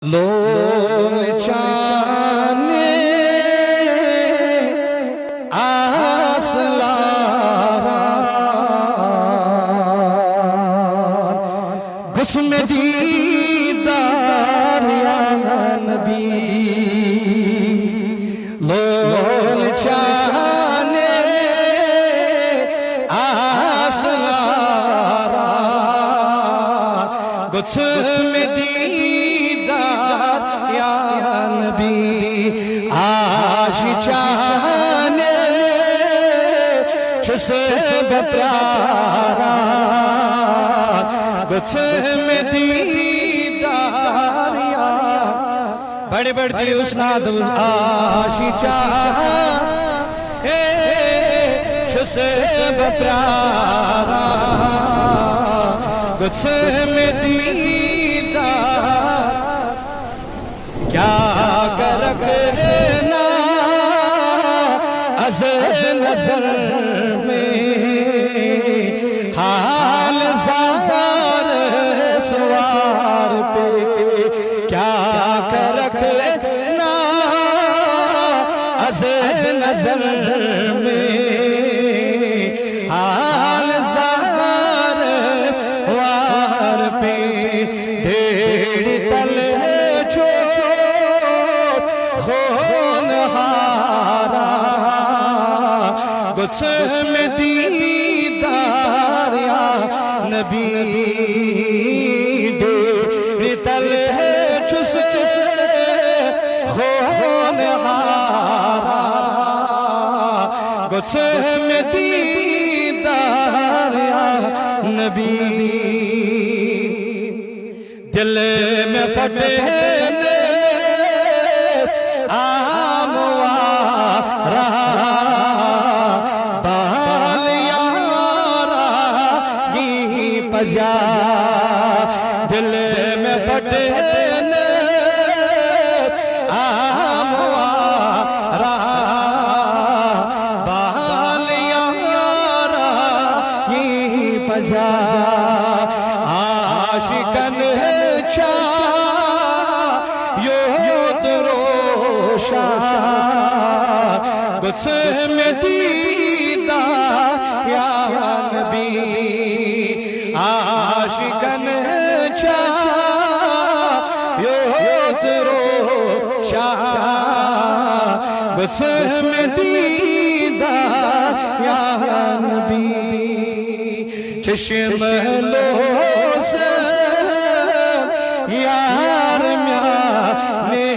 لول چانے آسلاران گسم دیدار یا نبی لول چانے آسلاران گسم دیدار یا نبی آشیچانے چھسے بپیارا گچھم دیدار یا بڑی بڑی اسناد آشیچانے چھسے بپیارا گچھم دیدار کیا کر رکھنا از نظر میں حال زہر سوار پہ کیا کر رکھنا از نظر میں حال زہر سوار پہ ڈیڑھ تل خون ہارا گچھم دیدار یا نبی ڈیڑھ تل چھسے خون ہارا گچھم دیدار یا نبی دل میں پھٹے پجا دل میں پھٹنے آموارا بال یارا یہ پجا عاشقن چاہ یود روشا گچھم دیدار یا نبی عاشقن چاہ یود روشا گچھم دیدار یا نبی چشم لوز یار میانے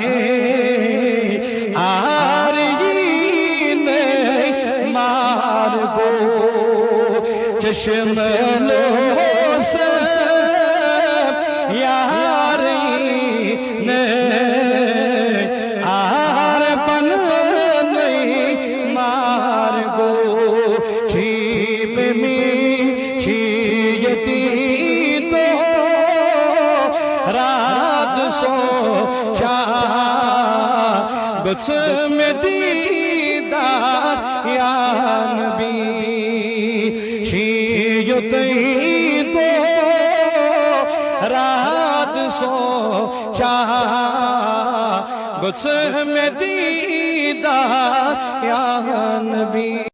آرین مار گو چشم لوز یارین آر پن نہیں مار گو چھیپ میں چھیتی تو رات سو چاہ گچھم دیدار یا نبی چھیتی تو رات سو چاہ گچھم دیدار یا نبی